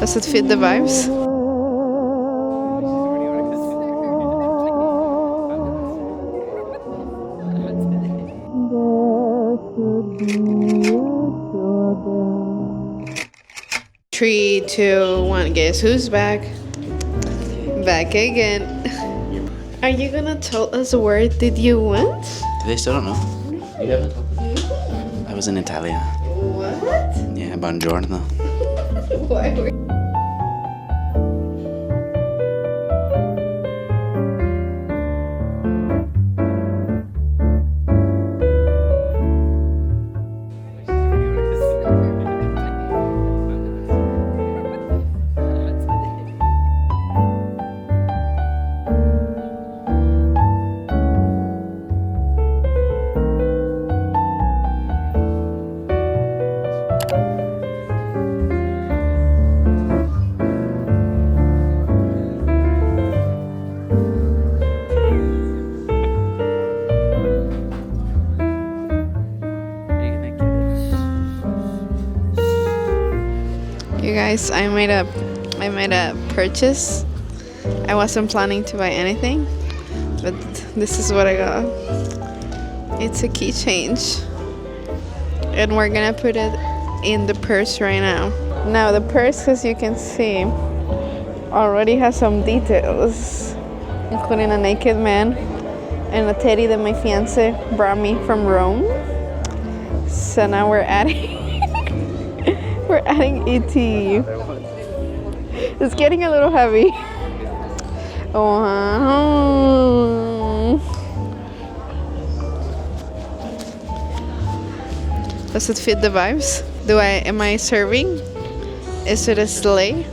Does it fit the vibes? Three, two, one. Guess who's back? Back again. Are you gonna tell us where did you went? They still don't know. You haven't told them? I was in Italia. What? Yeah, buongiorno. Why were you guys? I made a purchase. I wasn't planning to buy anything, but this is what I got. It's a key change, and we're gonna put it in the purse right now. Now the purse, as you can see, already has some details, including a naked man and a teddy that my fiance brought me from Rome. So now we're adding we're adding ET. It's getting a little heavy. Wow. Does it fit the vibes? Am I serving? Is it a sleigh?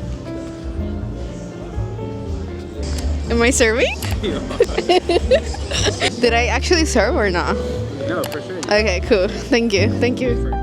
Am I serving? Did I actually serve or not? No, for sure. Okay, cool. Thank you. Thank you.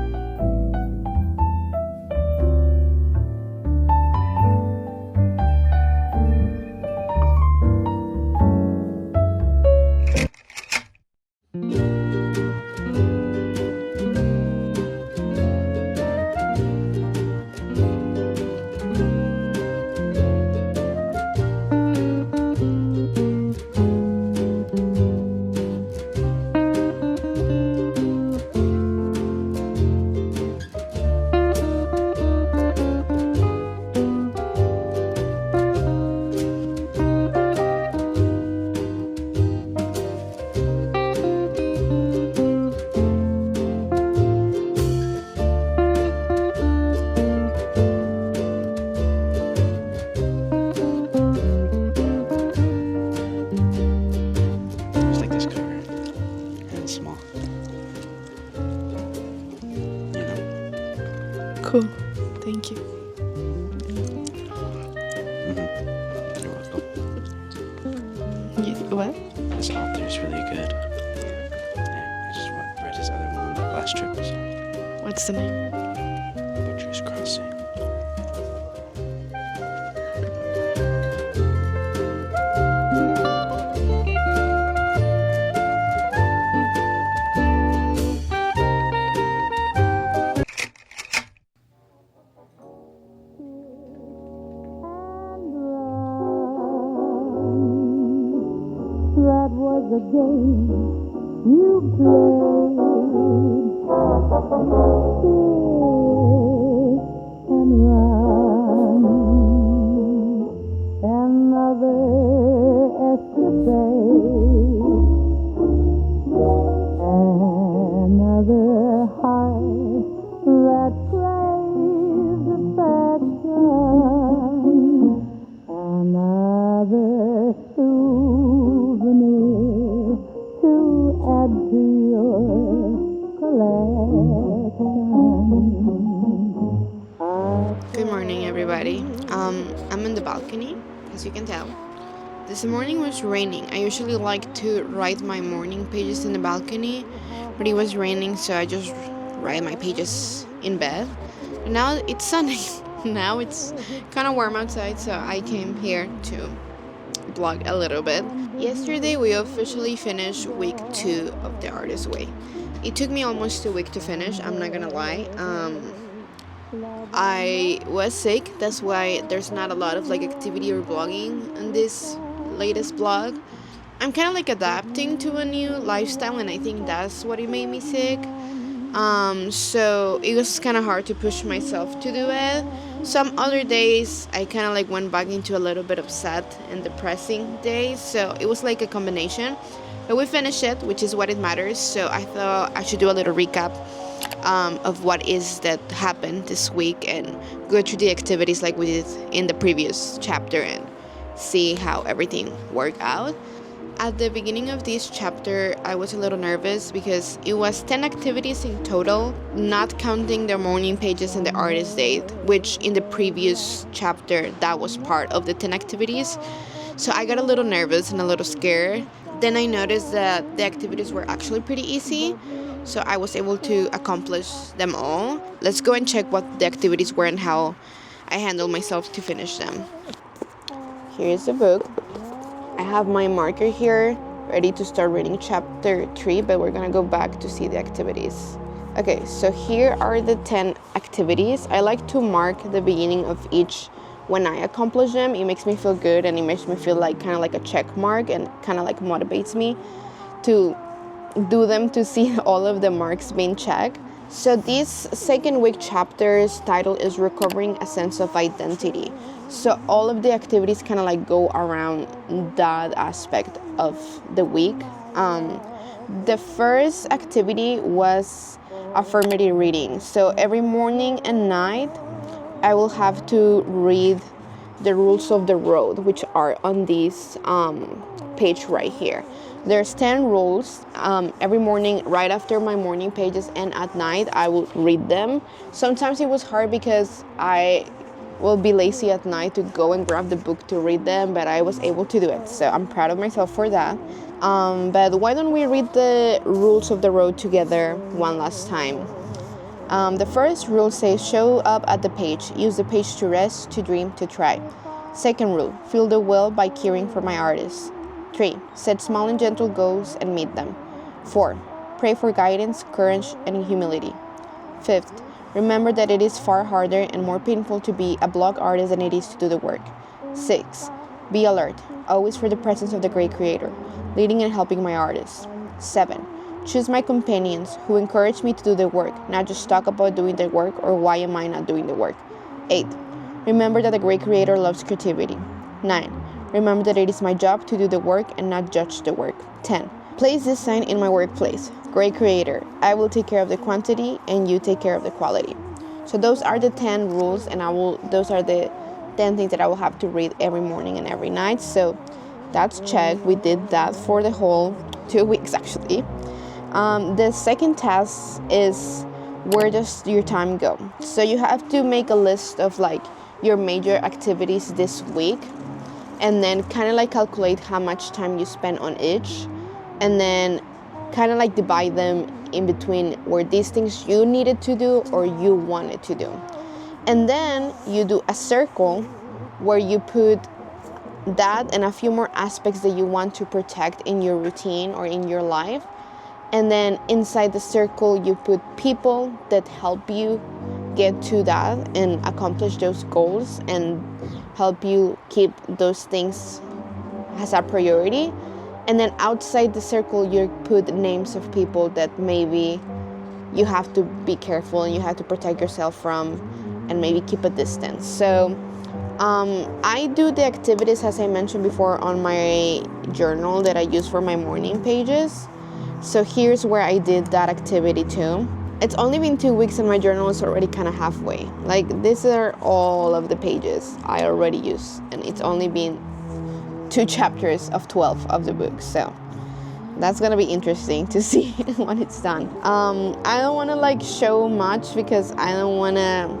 Just like this cover. And it's small. You know? Cool. Thank you. You're welcome. What? This author's really good. Yeah, I just read his other one on the last trip. So. What's the name? Butcher's Crossing. That was the game you played. Kiss and run. Another escapade. Another heart that craves affection. Another souvenir to add to your collection. Good morning, everybody. I'm in the balcony, as you can tell. This morning was raining. I usually like to write my morning pages in the balcony, but it was raining, so I just write my pages in bed. And now it's sunny. Now it's kind of warm outside, so I came here to blog a little bit. Yesterday we officially finished week 2 of The Artist's Way. It took me almost a week to finish, I'm not gonna lie. I was sick. That's why there's not a lot of like activity or blogging in this latest blog. I'm kind of like adapting to a new lifestyle, and I think that's what it made me sick. So it was kind of hard to push myself to do it. Some other days I kind of like went back into a little bit of sad and depressing days. So it was like a combination. But we finished it, which is what it matters. So I thought I should do a little recap of what is that happened this week and go through the activities like we did in the previous chapter and see how everything worked out. At the beginning of this chapter, I was a little nervous because it was 10 activities in total, not counting the morning pages and the artist date, which in the previous chapter, that was part of the 10 activities. So I got a little nervous and a little scared. Then I noticed that the activities were actually pretty easy, so I was able to accomplish them all. Let's go and check what the activities were and how I handled myself to finish them. Here's the book. I have my marker here, ready to start reading chapter 3, but we're gonna go back to see the activities. Okay, so here are the 10 activities. I like to mark the beginning of each when I accomplish them. It makes me feel good and it makes me feel like kind of like a check mark and kind of like motivates me to do them, to see all of the marks being checked. So this second week chapter's title is Recovering a Sense of Identity. So all of the activities kind of like go around that aspect of the week. The first activity was affirmative reading. So every morning and night, I will have to read the rules of the road, which are on this page right here. There's 10 rules. Every morning, right after my morning pages and at night, I will read them. Sometimes it was hard because I will be lazy at night to go and grab the book to read them, but I was able to do it. So I'm proud of myself for that. But why don't we read the rules of the road together one last time? The first rule says show up at the page. Use the page to rest, to dream, to try. Second rule, fill the well by caring for my artists. 3. Set small and gentle goals and meet them. 4. Pray for guidance, courage, and humility. 5th, remember that it is far harder and more painful to be a blog artist than it is to do the work. 6. Be alert, always for the presence of the great creator, leading and helping my artists. 7. Choose my companions who encourage me to do the work, not just talk about doing the work or why am I not doing the work. 8. Remember that the great creator loves creativity. 9. Remember that it is my job to do the work and not judge the work. 10. Place this sign in my workplace. Great creator, I will take care of the quantity and you take care of the quality. So those are the 10 rules and those are the 10 things that I will have to read every morning and every night. So that's checked. We did that for the whole 2 weeks actually. The second task is where does your time go? So you have to make a list of like your major activities this week and then kind of like calculate how much time you spend on each and then kind of like divide them in between where these things you needed to do or you wanted to do. And then you do a circle where you put that and a few more aspects that you want to protect in your routine or in your life. And then inside the circle, you put people that help you get to that and accomplish those goals and help you keep those things as a priority. And then outside the circle, you put names of people that maybe you have to be careful and you have to protect yourself from and maybe keep a distance. So I do the activities, as I mentioned before, on my journal that I use for my morning pages. So here's where I did that activity too. It's only been 2 weeks and my journal is already kind of halfway. Like these are all of the pages I already use and it's only been 2 chapters of 12 of the book. So that's gonna be interesting to see when it's done. I don't want to like show much because I don't want to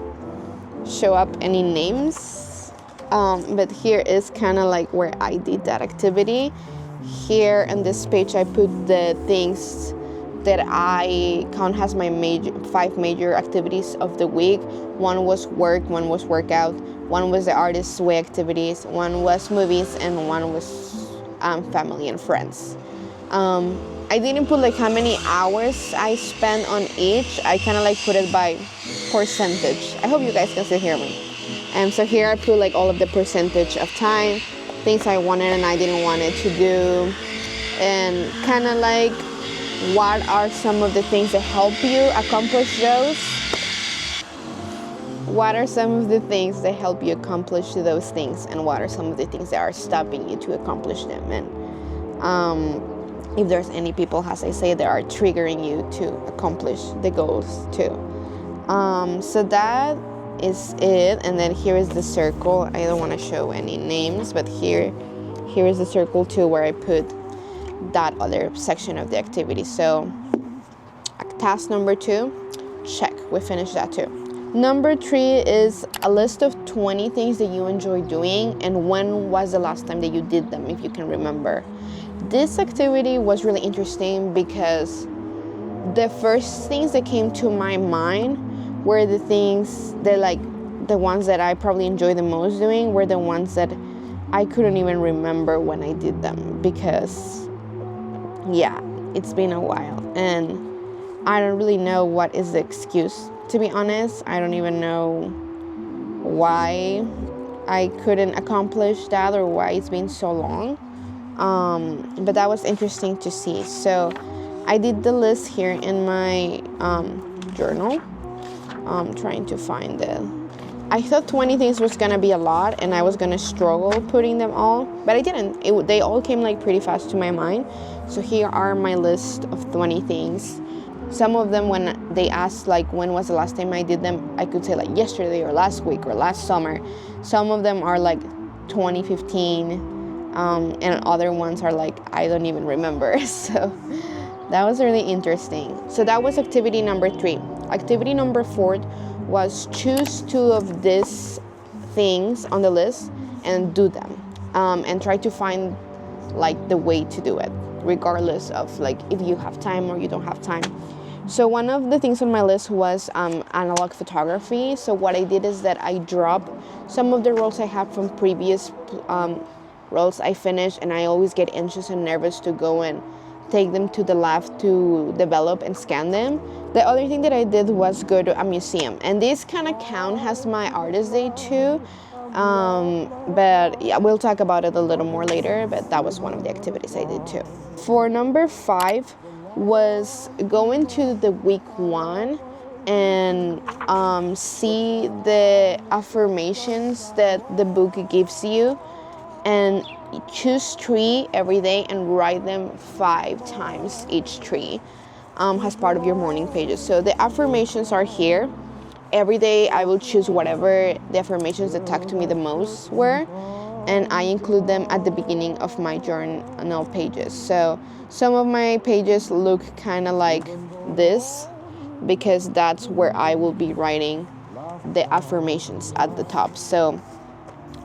show up any names. But here is kind of like where I did that activity. Here on this page I put the things that I count as my 5 major activities of the week. 1 was work, 1 was workout, 1 was the artist's way activities, 1 was movies, and 1 was family and friends. I didn't put like how many hours I spent on each. I kind of like put it by percentage. I hope you guys can still hear me. And so here I put like all of the percentage of time, things I wanted and I didn't want it to do, and kind of like what are some of the things that help you accomplish those. What are some of the things that help you accomplish those things, and what are some of the things that are stopping you to accomplish them? And if there's any people, as I say, that are triggering you to accomplish the goals too. So that is it. And then here is the circle. I don't want to show any names, but here is the circle too, where I put that other section of the activity. So task number 2, check, we finished that too. Number 3 is a list of 20 things that you enjoy doing, and when was the last time that you did them, if you can remember. This activity was really interesting because the first things that came to my mind were the things that, like, the ones that I probably enjoy the most doing were the ones that I couldn't even remember when I did them, because yeah, it's been a while and I don't really know what is the excuse, to be honest. I don't even know why I couldn't accomplish that or why it's been so long. But that was interesting to see. So I did the list here in my journal. I'm trying to find it. I thought 20 things was gonna be a lot and I was gonna struggle putting them all, but I didn't. They all came like pretty fast to my mind. So here are my list of 20 things. Some of them, when they asked like when was the last time I did them, I could say like yesterday or last week or last summer. Some of them are like 2015, and other ones are like I don't even remember. So that was really interesting. So that was activity number 3. Activity number 4 was choose 2 of these things on the list and do them, and try to find like the way to do it, regardless of like if you have time or you don't have time. So one of the things on my list was analog photography. So what I did is that I dropped some of the rolls I had from previous rolls I finished, and I always get anxious and nervous to go and take them to the lab to develop and scan them. The other thing that I did was go to a museum, and this kind of count as my artist day too. But yeah, we'll talk about it a little more later, but that was one of the activities I did too. For number 5 was go into the week 1 and see the affirmations that the book gives you, and choose 3 every day and write them 5 times each 3 as part of your morning pages. So the affirmations are here. Every day I will choose whatever the affirmations that talk to me the most were, and I include them at the beginning of my journal pages. So some of my pages look kind of like this because that's where I will be writing the affirmations at the top. So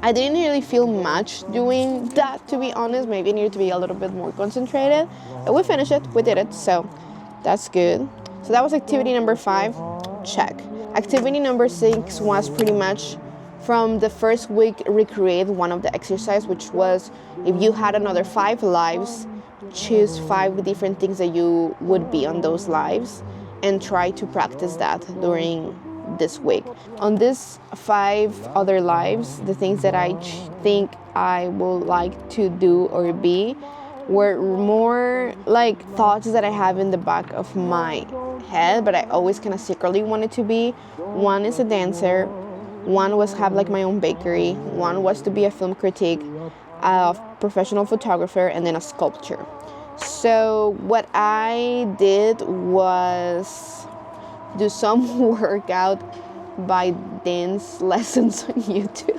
I didn't really feel much doing that, to be honest. Maybe I needed to be a little bit more concentrated. But we finished it, we did it, so that's good. So that was activity number 5, check. Activity number 6 was pretty much from the first week, recreate one of the exercise, which was if you had another 5 lives, choose 5 different things that you would be on those lives and try to practice that during this week. On these 5 other lives, the things that I think I would like to do or be were more like thoughts that I have in the back of my head, but I always kind of secretly wanted to be. One is a dancer, one was have like my own bakery, one was to be a film critic, a professional photographer, and then a sculptor. So what I did was do some workout by dance lessons on YouTube.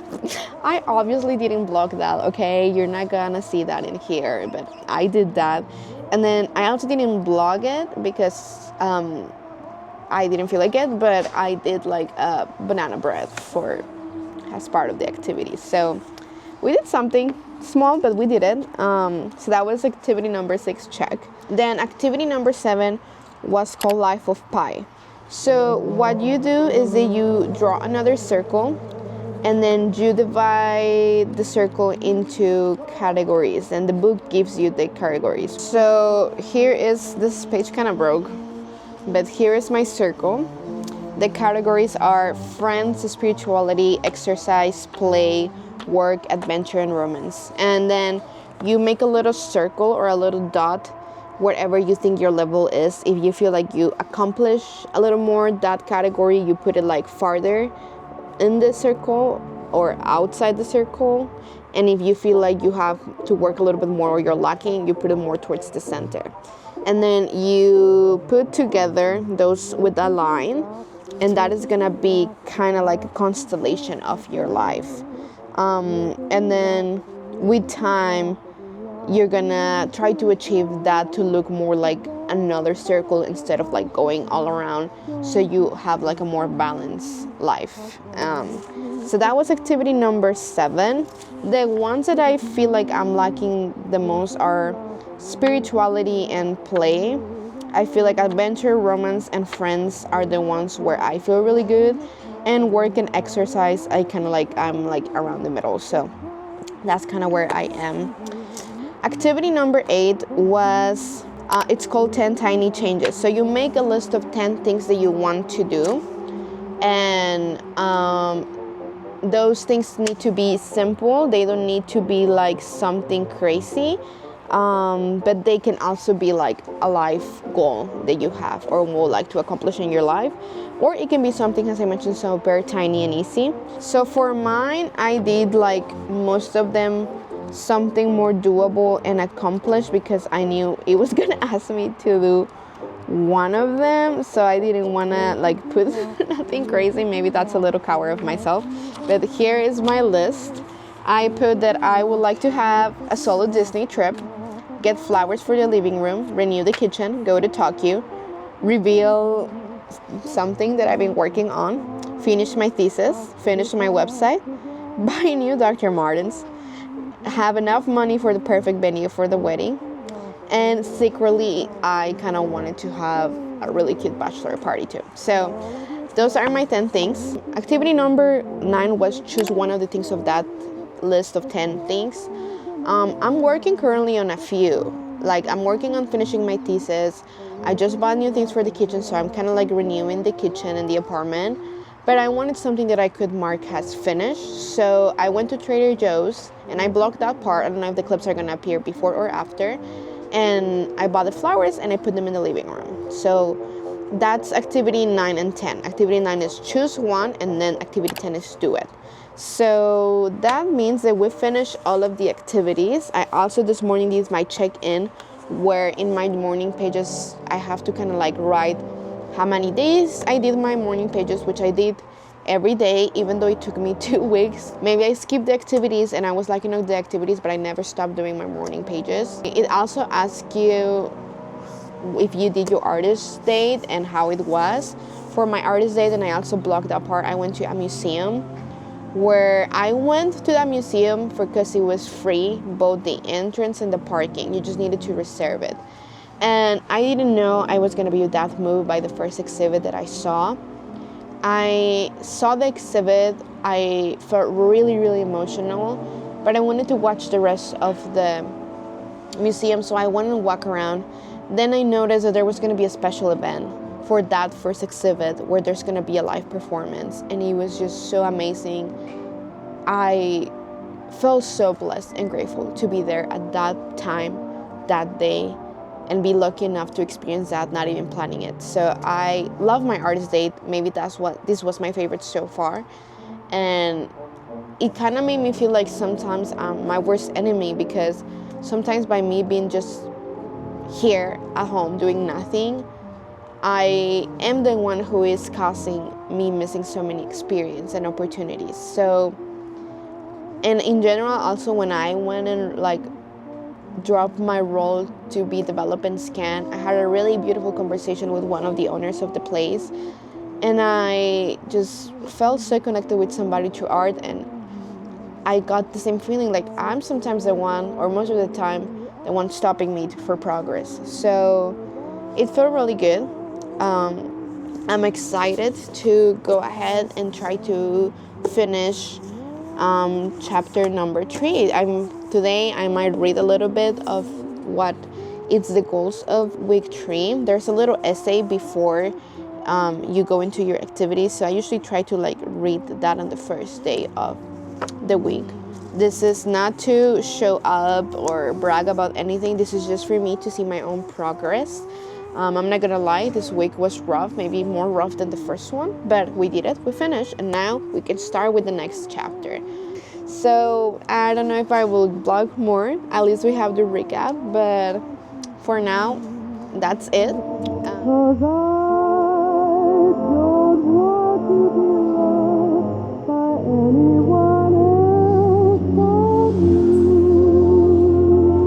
I obviously didn't blog that, okay? You're not gonna see that in here, but I did that. And then I also didn't blog it because I didn't feel like it, but I did like a banana bread as part of the activity. So we did something small, but we did it. So that was activity number 6, check. Then activity number 7 was called Life of Pi. So what you do is that you draw another circle, and then you divide the circle into categories, and the book gives you the categories. So here is, this page kind of broke, but here is my circle, The categories are friends, spirituality, exercise, play, work, adventure, and romance. And then you make a little circle or a little dot wherever you think your level is. If you feel like you accomplish a little more that category, you put it like farther in the circle or outside the circle. And if you feel like you have to work a little bit more or you're lacking, you put it more towards the center. And then you put together those with a line, and that is gonna be kind of like a constellation of your life. And then with time, you're gonna try to achieve that to look more like another circle instead of like going all around, so you have like a more balanced life. So that was activity number 7. The ones that I feel like I'm lacking the most are spirituality and play. I feel like adventure, romance, and friends are the ones where I feel really good, and work and exercise I'm like around the middle, so that's kind of where I am. Activity number 8 was it's called 10 tiny changes. So you make a list of 10 things that you want to do, and those things need to be simple. They don't need to be like something crazy, but they can also be like a life goal that you have or would like to accomplish in your life, or it can be something, as I mentioned, so very tiny and easy. So for mine, I did like most of them something more doable and accomplished, because I knew it was gonna ask me to do one of them, so I didn't want to like put nothing crazy. Maybe that's a little coward of myself, but here is my list. I put that I would like to have a solo Disney trip, get flowers for the living room, renew the kitchen, go to Tokyo, reveal something that I've been working on, finish my thesis, finish my website, buy new Dr. Martens, have enough money for the perfect venue for the wedding, and secretly I kind of wanted to have a really cute bachelor party too. So those are my 10 things. Activity number 9 was choose one of the things of that list of 10 things. I'm working currently on a few. Like, I'm working on finishing my thesis. I just bought new things for the kitchen, so I'm kind of like renewing the kitchen and the apartment. But I wanted something that I could mark as finished. So I went to Trader Joe's and I blocked that part. I don't know if the clips are gonna appear before or after. And I bought the flowers and I put them in the living room. So that's activity 9 and 10. Activity 9 is choose one, and then activity 10 is do it. So that means that we finished all of the activities. I also this morning did my check-in, where in my morning pages I have to kind of like write how many days I did my morning pages, which I did every day, even though it took me 2 weeks. Maybe I skipped the activities and I was like, the activities, but I never stopped doing my morning pages. It also asks you if you did your artist date and how it was. For my artist date, and I also blocked that part, I went to a museum, where I went to that museum because it was free, both the entrance and the parking. You just needed to reserve it. And I didn't know I was going to be that moved by the first exhibit that I saw. I saw the exhibit, I felt really, really emotional, but I wanted to watch the rest of the museum, so I wanted to walk around. Then I noticed that there was going to be a special event for that first exhibit, where there's going to be a live performance, and it was just so amazing. I felt so blessed and grateful to be there at that time, that day, and be lucky enough to experience that, not even planning it. So I love my artist date. Maybe this was my favorite so far. And it kind of made me feel like sometimes I'm my worst enemy, because sometimes by me being just here at home doing nothing, I am the one who is causing me missing so many experiences and opportunities. So, and in general, also when I went and like dropped my role to be development scan, I had a really beautiful conversation with one of the owners of the place, and I just felt so connected with somebody through art, and I got the same feeling like I'm sometimes the one, or most of the time, the one stopping me for progress. So it felt really good. I'm excited to go ahead and try to finish chapter number 3. Today I might read a little bit of what it's the goals of week 3. There's a little essay before you go into your activities. So I usually try to like read that on the first day of the week. This is not to show up or brag about anything. This is just for me to see my own progress. I'm not gonna lie, this week was rough, maybe more rough than the first one, but we did it, we finished, and now we can start with the next chapter. So I don't know if I will vlog more, at least we have the recap, but for now, that's it.